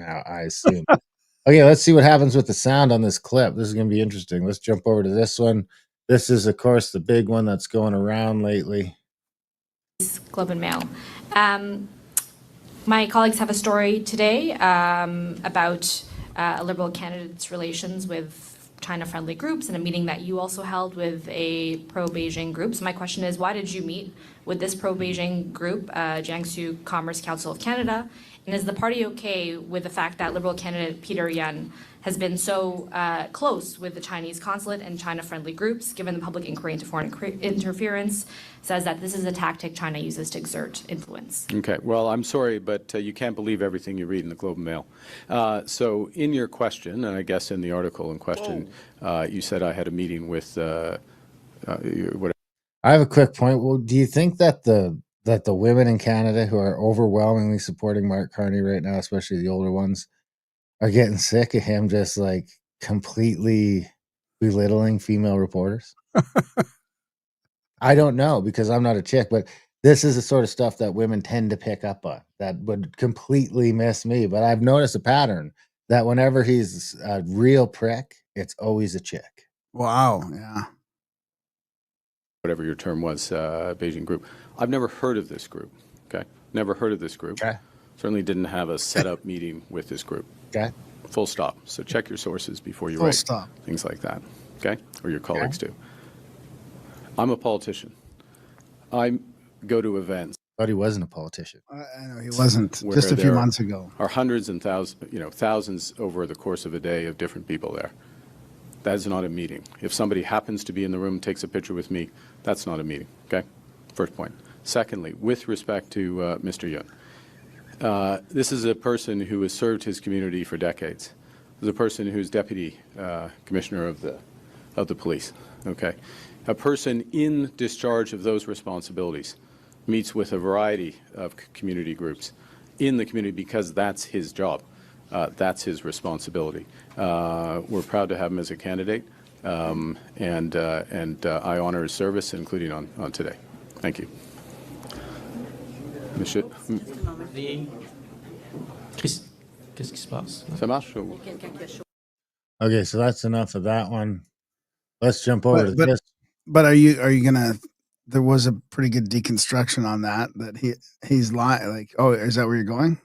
now, I assume. Okay, let's see what happens with the sound on this clip. This is going to be interesting. Let's jump over to this one. This is, of course, the big one that's going around lately. Globe and Mail. My colleagues have a story today about a Liberal candidate's relations with China-friendly groups and a meeting that you also held with a pro-Beijing group. So my question is, why did you meet with this pro-Beijing group, Jiangsu Commerce Council of Canada? And is the party okay with the fact that Liberal candidate Peter Yan has been so close with the Chinese consulate and China-friendly groups, given the public inquiry into foreign interference, says that this is a tactic China uses to exert influence? Okay, well, I'm sorry, but you can't believe everything you read in the Globe and Mail. So in your question, and I guess in the article in question, you said I had a meeting with whatever. I have a quick point. Well, do you think that the women in Canada who are overwhelmingly supporting Mark Carney right now, especially the older ones, are getting sick of him just like completely belittling female reporters? I don't know, because I'm not a chick, but this is the sort of stuff that women tend to pick up on that would completely miss me. But I've noticed a pattern that whenever he's a real prick, it's always a chick. Wow. Yeah. Whatever your term was, Beijing group. I've never heard of this group. Okay. Never heard of this group. Okay. Certainly didn't have a set-up meeting with this group. Okay. Full stop. So check your sources before you Full write stop. things like that. Okay? Or your colleagues do. I'm a politician. I go to events. But he wasn't a politician. I know he wasn't just a few months ago. Are hundreds and thousands, thousands over the course of a day of different people there. That is not a meeting. If somebody happens to be in the room, takes a picture with me, that's not a meeting. Okay? First point. Secondly, with respect to Mr. Yun, this is a person who has served his community for decades. This is a person who's deputy commissioner of the police. Okay? A person in discharge of those responsibilities meets with a variety of community groups in the community because that's his job. That's his responsibility. We're proud to have him as a candidate, and I honor his service, including on today. Thank you. Monsieur. Qu'est-ce qui se passe? Ça marche? Okay, so that's enough of that one. Let's jump over to this. But are you gonna? There was a pretty good deconstruction on that he's lying. Like, oh, is that where you're going?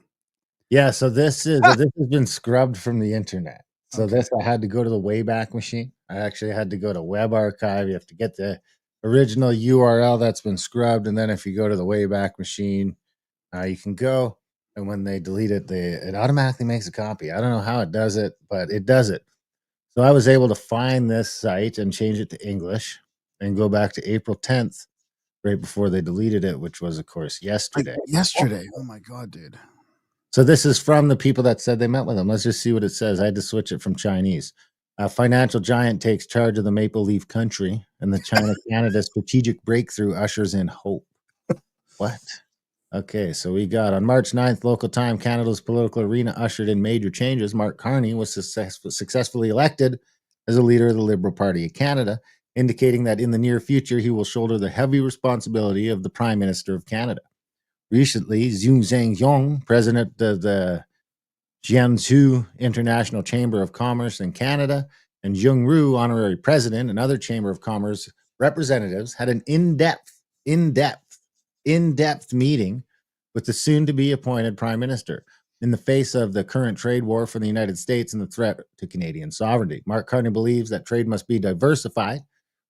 Yeah. So this has been scrubbed from the internet. So okay. This I had to go to the Wayback Machine. I actually had to go to Web Archive. You have to get the original URL that's been scrubbed, and then if you go to the Wayback Machine, you can go. And when they delete it, it automatically makes a copy. I don't know how it does it, but it does it. So I was able to find this site and change it to English and go back to April 10th, right before they deleted it, which was, of course, yesterday. Yesterday. Oh, my God, dude. So this is from the people that said they met with him. Let's just see what it says. I had to switch it from Chinese. A financial giant takes charge of the Maple Leaf country, and the China-Canada strategic breakthrough ushers in hope. What? Okay, so we got on March 9th, local time, Canada's political arena ushered in major changes. Mark Carney was successfully elected as a leader of the Liberal Party of Canada, indicating that in the near future, he will shoulder the heavy responsibility of the Prime Minister of Canada. Recently, Zhu Zhengyong, president of the Jiangsu International Chamber of Commerce in Canada, and Zheng Ru, honorary president, and other Chamber of Commerce representatives had an in-depth meeting with the soon-to-be appointed Prime Minister in the face of the current trade war for the United States and the threat to Canadian sovereignty. Mark Carney believes that trade must be diversified,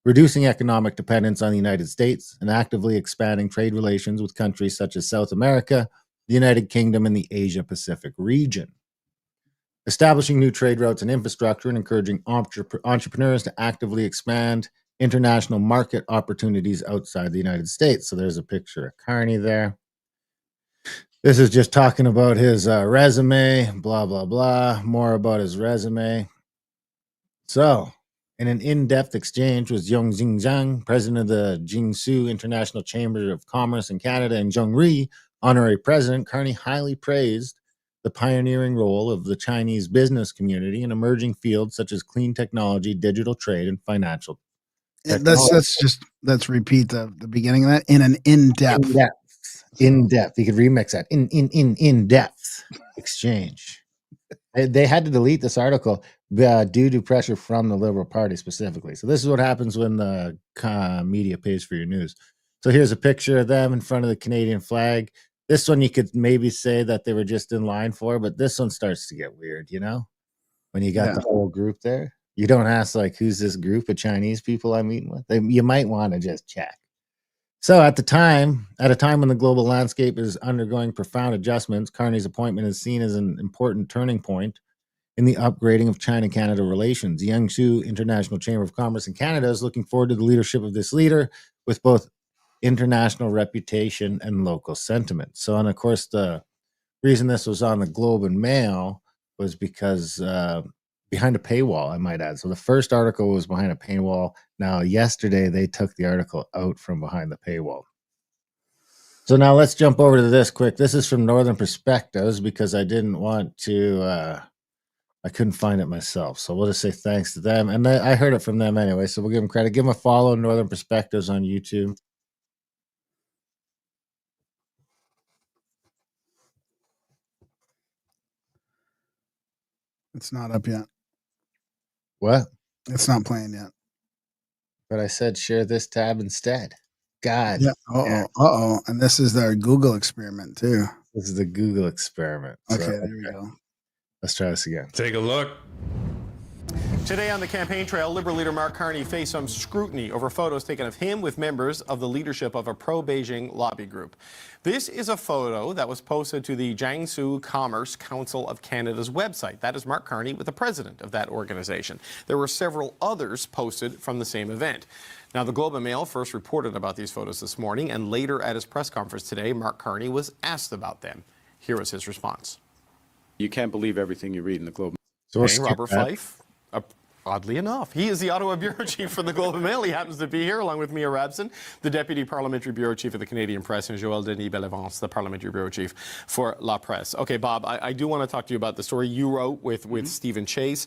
reducing economic dependence on the United States, and actively expanding trade relations with countries such as South America, the United Kingdom, and the Asia-Pacific region. Establishing new trade routes and infrastructure and encouraging entrepreneurs to actively expand international market opportunities outside the United States. So there's a picture of Carney there. This is just talking about his resume, blah, blah, blah, more about his resume. So, in an in-depth exchange with Zhong Xingzhang, president of the Jiangsu International Chamber of Commerce in Canada, and Zheng Ri, honorary president, Carney highly praised the pioneering role of the Chinese business community in emerging fields such as clean technology, digital trade, and financial technology. Let's repeat the beginning of that. In an in-depth. In-depth. You could remix that. In-depth exchange. They had to delete this article due to pressure from the Liberal Party specifically. So this is what happens when the media pays for your news. So here's a picture of them in front of the Canadian flag. This one you could maybe say that they were just in line for, but this one starts to get weird, you know? When you got Yeah. the whole group there. You don't ask, like, who's this group of Chinese people I'm meeting with? You might want to just check. So at a time when the global landscape is undergoing profound adjustments, Carney's appointment is seen as an important turning point in the upgrading of China-Canada relations. The Yangzhou International Chamber of Commerce in Canada is looking forward to the leadership of this leader with both international reputation and local sentiment. So, and of course, the reason this was on the Globe and Mail was because behind a paywall, I might add. So the first article was behind a paywall. Now, yesterday, they took the article out from behind the paywall. So now let's jump over to this quick. This is from Northern Perspectives because I didn't want to, I couldn't find it myself. So we'll just say thanks to them. And I heard it from them anyway. So we'll give them credit. Give them a follow, Northern Perspectives on YouTube. It's not up yet. What? It's not playing yet. But I said share this tab instead. God. Yeah. Uh-oh. And this is their Google experiment too. This is the Google experiment. Okay, So, there we go. let's try this again. Take a look. Today on the campaign trail, Liberal leader Mark Carney faced some scrutiny over photos taken of him with members of the leadership of a pro-Beijing lobby group. This is a photo that was posted to the Jiangsu Commerce Council of Canada's website. That is Mark Carney with the president of that organization. There were several others posted from the same event. Now, the Globe and Mail first reported about these photos this morning, and later at his press conference today, Mark Carney was asked about them. Here was his response. You can't believe everything you read in the Globe. So we'll Hey, skip Robert that. Fife. Oddly enough, he is the Ottawa Bureau Chief for the Globe and Mail. He happens to be here along with Mia Rabson, the Deputy Parliamentary Bureau Chief of the Canadian Press, and Joël Denis Bellevance, the Parliamentary Bureau Chief for La Presse. Okay, Bob, I do want to talk to you about the story you wrote with Stephen Chase.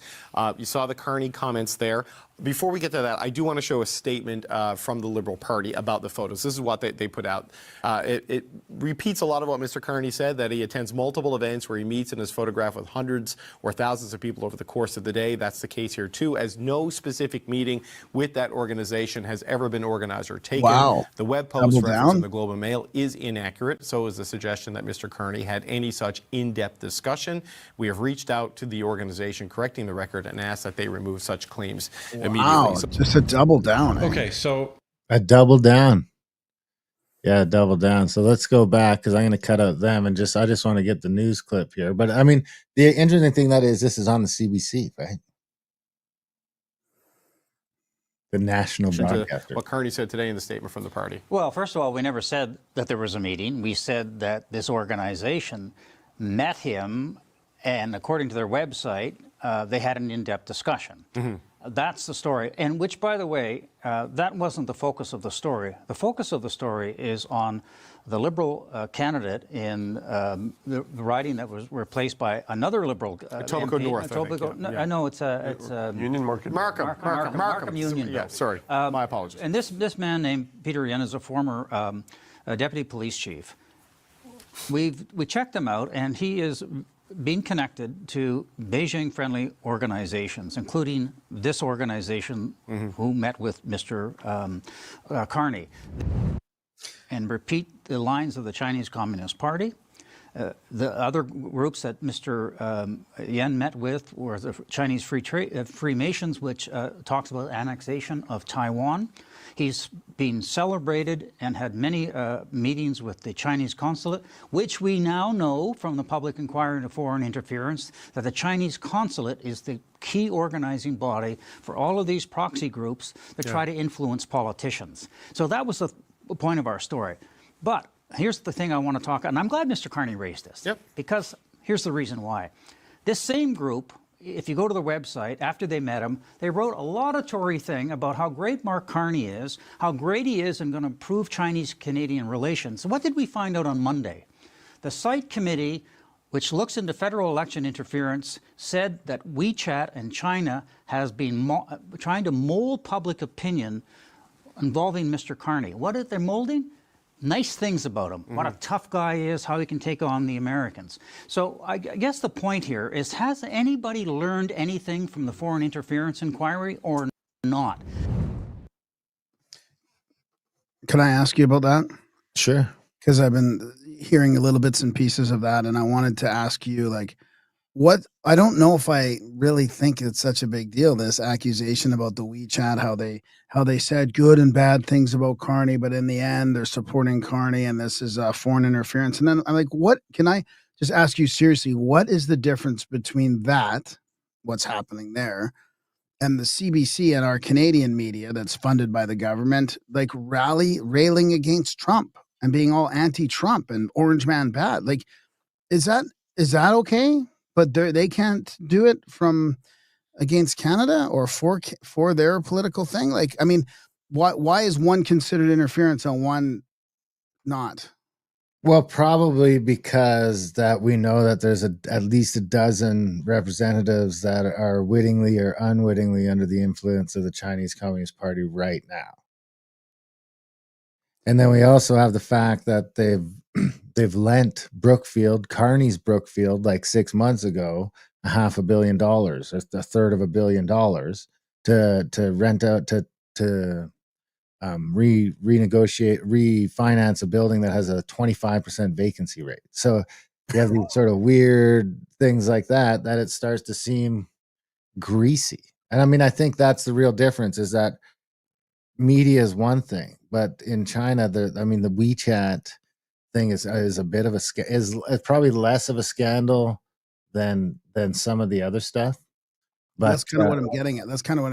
You saw the Carney comments there. Before we get to that, I do want to show a statement from the Liberal Party about the photos. This is what they put out. It repeats a lot of what Mr. Carney said, that he attends multiple events where he meets and is photographed with hundreds or thousands of people over the course of the day. That's the case here, too, as no specific meeting with that organization has ever been organized or taken. Wow. The web post Double reference in down? the Globe and Mail is inaccurate. So is the suggestion that Mr. Carney had any such in-depth discussion. We have reached out to the organization correcting the record and asked that they remove such claims immediately. Wow. So Just a double down. eh? Okay, so A double down. Yeah, double down. So let's go back because I'm going to cut out them and I just want to get the news clip here. But I mean, the interesting thing this is on the CBC, right? The national to broadcaster. what Carney said today in the statement from the party. Well, first of all, we never said that there was a meeting. We said that this organization met him, and according to their website, they had an in-depth discussion. That's the story, and which, by the way, that wasn't the focus of the story. The focus of the story is on the Liberal candidate in the riding that was replaced by another Liberal Etobicoke MP. North, I think, Etobicoke, yeah. no, it's Union Market. Markham Union. Yeah, sorry. My apologies. And this man named Peter Yen is a former deputy police chief. We checked him out, and he is being connected to Beijing-friendly organizations, including this organization who met with Mr. Carney, and repeat the lines of the Chinese Communist Party. The other groups that Mr. Yen met with were the Chinese Freemasons, which talks about annexation of Taiwan. He's been celebrated and had many meetings with the Chinese consulate, which we now know from the public inquiry into foreign interference that the Chinese consulate is the key organizing body for all of these proxy groups that try to influence politicians. So that was the point of our story. But here's the thing I want to talk, and I'm glad Mr. Carney raised this, because here's the reason why. This same group, if you go to the website, after they met him, they wrote a laudatory thing about how great Mark Carney is, how great he is and going to improve Chinese-Canadian relations. So what did we find out on Monday? The site committee, which looks into federal election interference, said that WeChat and China has been trying to mold public opinion involving Mr. Carney. What are they molding? nice things about him, what a tough guy he is, how he can take on the Americans. So I guess the point here is, has anybody learned anything from the foreign interference inquiry or not? Can I ask you about that? Sure. Because I've been hearing a little bits and pieces of that, and I wanted to ask you, like, what I don't know if I really think it's such a big deal, this accusation about the WeChat, how they said good and bad things about Carney, but in the end they're supporting Carney and this is foreign interference. And then I'm like, what can I just ask you seriously, what is the difference between that, what's happening there, and the CBC and our Canadian media that's funded by the government, like railing against Trump and being all anti-Trump and orange man bad? Like, is that okay? But they can't do it from against Canada or for their political thing. Like, I mean, why is one considered interference and one not? Well, probably because that we know that there's at least a dozen representatives that are wittingly or unwittingly under the influence of the Chinese Communist Party right now. And then we also have the fact that they've lent Brookfield, Carney's Brookfield, like 6 months ago, $500 million, a third of $1 billion, to rent out to refinance a building that has a 25% vacancy rate. So you have these sort of weird things like that it starts to seem greasy. And I mean, I think that's the real difference, is that media is one thing, but in China, the WeChat thing is a bit of is probably less of a scandal than some of the other stuff. But That's kind of what I'm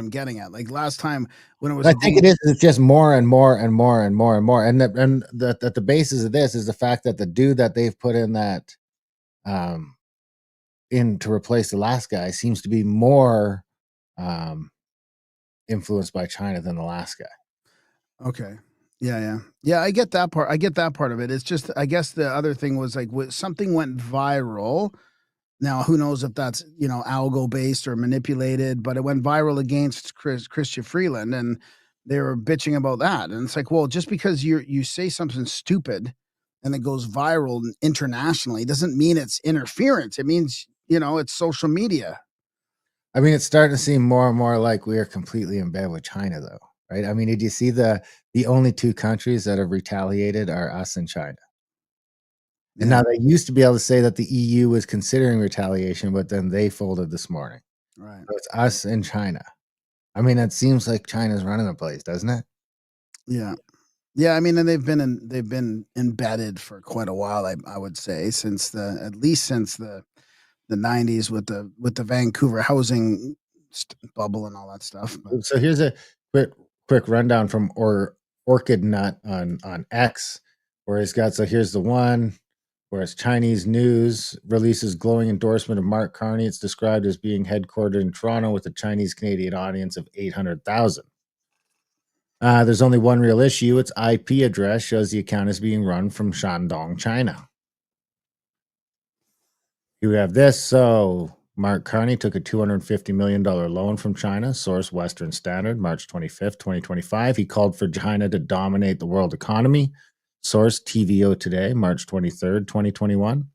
getting at. Like last time when it was, I think it is. It's just more and more and more and more and more. And the basis of this is the fact that the dude that they've put in that in to replace the last guy seems to be more influenced by China than the last guy. okay. Yeah. I get that part. I get that part of it. It's just, I guess the other thing was like something went viral. Now, who knows if that's, algo based or manipulated, but it went viral against Christian Freeland, and they were bitching about that. And it's like, well, just because you say something stupid and it goes viral internationally doesn't mean it's interference. It means, it's social media. I mean, it's starting to seem more and more like we are completely in bed with China, though, right? I mean, did you see the only two countries that have retaliated are us and China? And now they used to be able to say that the EU was considering retaliation, but then they folded this morning. Right. So it's us and China. I mean, it seems like China's running the place, doesn't it? Yeah. Yeah, I mean, and they've been embedded for quite a while, I would say, since at least since the 90s with the Vancouver housing bubble and all that stuff. But So here's a quick rundown from Orchid Nut on X, where he's got, so here's the one. Whereas Chinese news releases glowing endorsement of Mark Carney. It's described as being headquartered in Toronto with a Chinese-Canadian audience of 800,000. There's only one real issue. Its IP address shows the account is being run from Shandong, China. You have this. So Mark Carney took a $250 million loan from China, source Western Standard, March 25th, 2025. He called for China to dominate the world economy. Source TVO Today, March 23rd, 2021.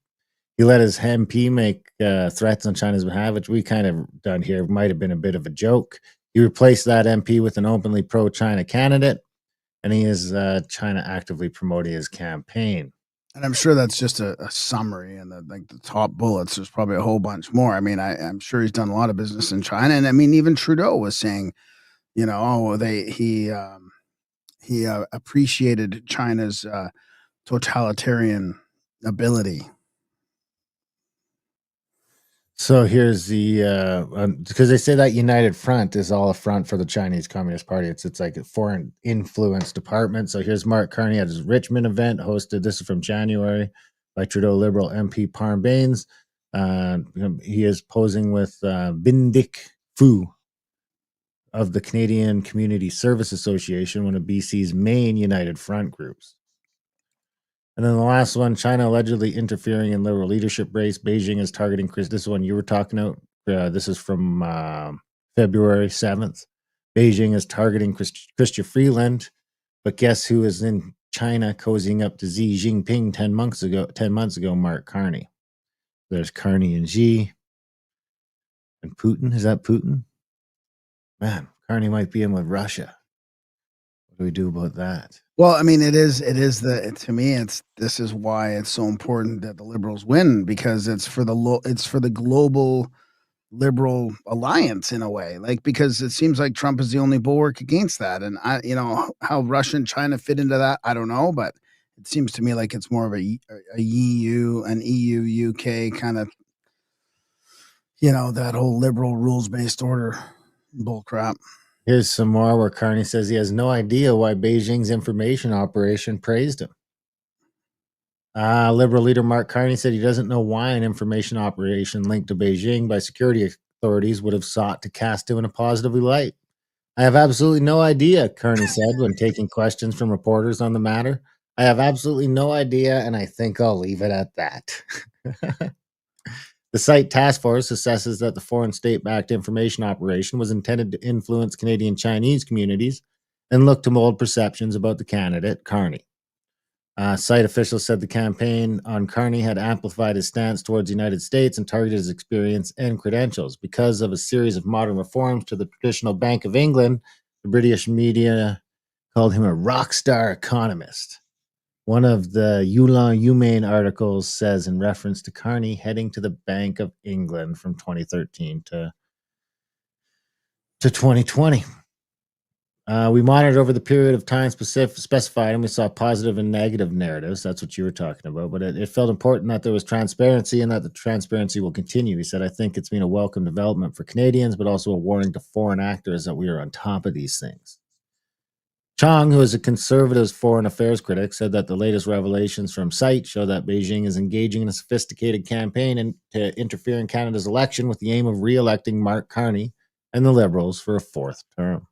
He let his MP make threats on China's behalf, which we kind of done here. Might have been a bit of a joke. He replaced that MP with an openly pro-China candidate, and he is China actively promoting his campaign. And I'm sure that's just a summary, and the top bullets. There's probably a whole bunch more. I mean, I'm sure he's done a lot of business in China, and I mean, even Trudeau was saying, he appreciated China's totalitarian ability. So here's the because they say that United Front is all a front for the Chinese Communist Party. It's like a foreign influence department. So here's Mark Carney at his Richmond event hosted. This is from January by Trudeau Liberal MP Parm Baines. He is posing with Vindic Fu of the Canadian Community Service Association, one of BC's main United Front groups. And then the last one, China allegedly interfering in Liberal leadership race. Beijing is targeting Chris. This one you were talking about. This is from February 7th. Beijing is targeting Chrystia Freeland. But guess who is in China cozying up to Xi Jinping 10 months ago, Mark Carney. There's Carney and Xi. And Putin, is that Putin? Man, Carney might be in with Russia. What do we do about that? Well, I mean, it is to me, this is why it's so important that the Liberals win, because it's for the global liberal alliance in a way, like, because it seems like Trump is the only bulwark against that. And how Russia and China fit into that, I don't know, but it seems to me like it's more of an EU UK kind of, that whole liberal rules-based order bull crap. Here's some more where Carney says he has no idea why Beijing's information operation praised him. Liberal leader Mark Carney said he doesn't know why an information operation linked to Beijing by security authorities would have sought to cast him in a positive light. I have absolutely no idea, Carney said when taking questions from reporters on the matter. I have absolutely no idea, and I think I'll leave it at that. The site task force assesses that the foreign state-backed information operation was intended to influence Canadian Chinese communities and look to mold perceptions about the candidate, Carney. Site officials said the campaign on Carney had amplified his stance towards the United States and targeted his experience and credentials. Because of a series of modern reforms to the traditional Bank of England, the British media called him a rock star economist. One of the Yulon Humane articles says, in reference to Carney heading to the Bank of England from 2013 to 2020. We monitored over the period of time specified, and we saw positive and negative narratives. That's what you were talking about. But it felt important that there was transparency and that the transparency will continue. He said, I think it's been a welcome development for Canadians, but also a warning to foreign actors that we are on top of these things. Chong, who is a Conservative's foreign affairs critic, said that the latest revelations from SITE show that Beijing is engaging in a sophisticated campaign to interfere in Canada's election with the aim of re-electing Mark Carney and the Liberals for a fourth term.